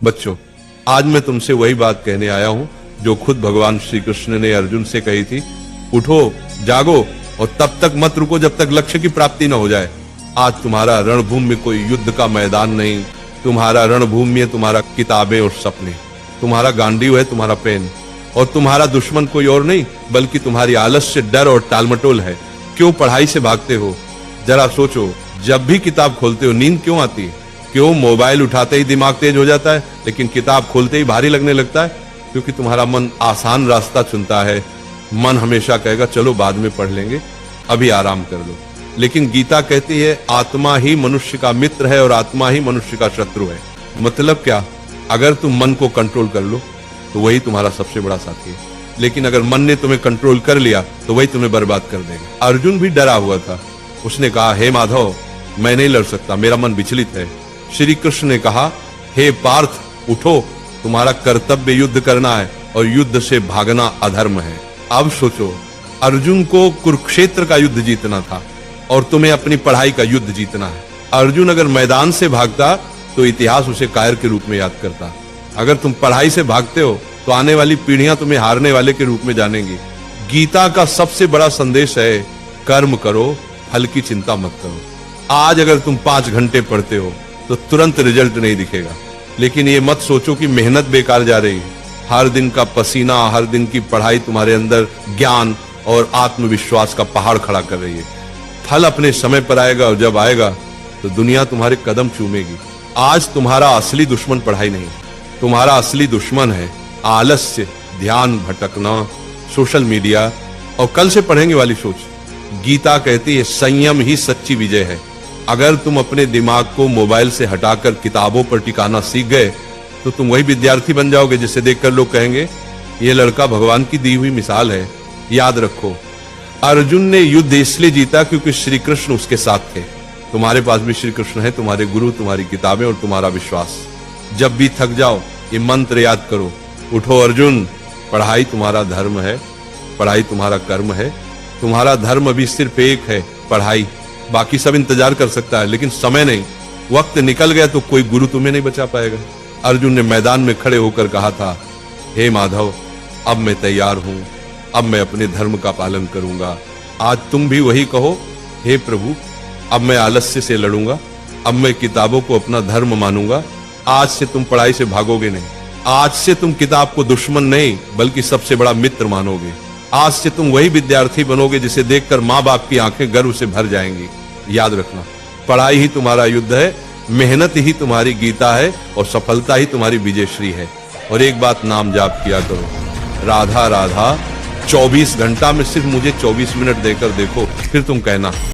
बच्चों, आज मैं तुमसे वही बात कहने आया हूं जो खुद भगवान श्री कृष्ण ने अर्जुन से कही थी। उठो, जागो और तब तक मत रुको जब तक लक्ष्य की प्राप्ति न हो जाए। आज तुम्हारा रणभूमि में कोई युद्ध का मैदान नहीं, तुम्हारा रणभूमि है तुम्हारा किताबें और सपने, तुम्हारा गांडीव है तुम्हारा पेन, और तुम्हारा दुश्मन कोई और नहीं बल्कि तुम्हारी आलस्य, डर और टालमटोल है। क्यों पढ़ाई से भागते हो? जरा सोचो, जब भी किताब खोलते हो नींद क्यों आती है? क्यों मोबाइल उठाते ही दिमाग तेज हो जाता है लेकिन किताब खोलते ही भारी लगने लगता है? क्योंकि तुम्हारा मन आसान रास्ता चुनता है। मन हमेशा कहेगा चलो बाद में पढ़ लेंगे, अभी आराम कर लो। लेकिन गीता कहती है आत्मा ही मनुष्य का मित्र है और आत्मा ही मनुष्य का शत्रु है। मतलब क्या? अगर तुम मन को कंट्रोल कर लो तो वही तुम्हारा सबसे बड़ा साथी है, लेकिन अगर मन ने तुम्हें कंट्रोल कर लिया तो वही तुम्हें बर्बाद कर देगा। अर्जुन भी डरा हुआ था। उसने कहा, हे माधव, मैं नहीं लड़ सकता, मेरा मन विचलित है। श्री कृष्ण ने कहा, हे पार्थ, उठो, तुम्हारा कर्तव्य युद्ध करना है और युद्ध से भागना अधर्म है। अब सोचो, अर्जुन को कुरुक्षेत्र का युद्ध जीतना था और तुम्हें अपनी पढ़ाई का युद्ध जीतना है। अर्जुन अगर मैदान से भागता तो इतिहास उसे कायर के रूप में याद करता। अगर तुम पढ़ाई से भागते हो तो आने वाली पीढ़ियां तुम्हें हारने वाले के रूप में जानेंगी। गीता का सबसे बड़ा संदेश है, कर्म करो, फल की चिंता मत करो। आज अगर तुम 5 घंटे पढ़ते हो तो तुरंत रिजल्ट नहीं दिखेगा, लेकिन ये मत सोचो कि मेहनत बेकार जा रही है। हर दिन का पसीना, हर दिन की पढ़ाई तुम्हारे अंदर ज्ञान और आत्मविश्वास का पहाड़ खड़ा कर रही है। फल अपने समय पर आएगा और जब आएगा तो दुनिया तुम्हारे कदम चूमेगी। आज तुम्हारा असली दुश्मन पढ़ाई नहीं, तुम्हारा असली दुश्मन है आलस्य, ध्यान भटकना, सोशल मीडिया और कल से पढ़ेंगे वाली सोच। गीता कहती है संयम ही सच्ची विजय है। अगर तुम अपने दिमाग को मोबाइल से हटाकर किताबों पर टिकाना सीख गए तो तुम वही विद्यार्थी बन जाओगे जिसे देखकर लोग कहेंगे ये लड़का भगवान की दी हुई मिसाल है। याद रखो, अर्जुन ने युद्ध इसलिए जीता क्योंकि श्री कृष्ण उसके साथ थे। तुम्हारे पास भी श्री कृष्ण है, तुम्हारे गुरु, तुम्हारी किताबें और तुम्हारा विश्वास। जब भी थक जाओ ये मंत्र याद करो, उठो अर्जुन, पढ़ाई तुम्हारा धर्म है, पढ़ाई तुम्हारा कर्म है। तुम्हारा धर्म अभी सिर्फ एक है, पढ़ाई। बाकी सब इंतजार कर सकता है लेकिन समय नहीं। वक्त निकल गया तो कोई गुरु तुम्हें नहीं बचा पाएगा। अर्जुन ने मैदान में खड़े होकर कहा था, हे माधव, अब मैं तैयार हूं, अब मैं अपने धर्म का पालन करूंगा। आज तुम भी वही कहो, हे प्रभु, अब मैं आलस्य से लड़ूंगा, अब मैं किताबों को अपना धर्म मानूंगा। आज से तुम पढ़ाई से भागोगे नहीं, आज से तुम किताब को दुश्मन नहीं बल्कि सबसे बड़ा मित्र मानोगे। आज से तुम वही विद्यार्थी बनोगे जिसे देखकर माँ बाप की आंखें गर्व से भर जाएंगी। याद रखना, पढ़ाई ही तुम्हारा युद्ध है, मेहनत ही तुम्हारी गीता है और सफलता ही तुम्हारी विजयश्री है। और एक बात नाम जाप किया करो, राधा राधा। 24 घंटा में सिर्फ मुझे 24 मिनट देकर देखो, फिर तुम कहना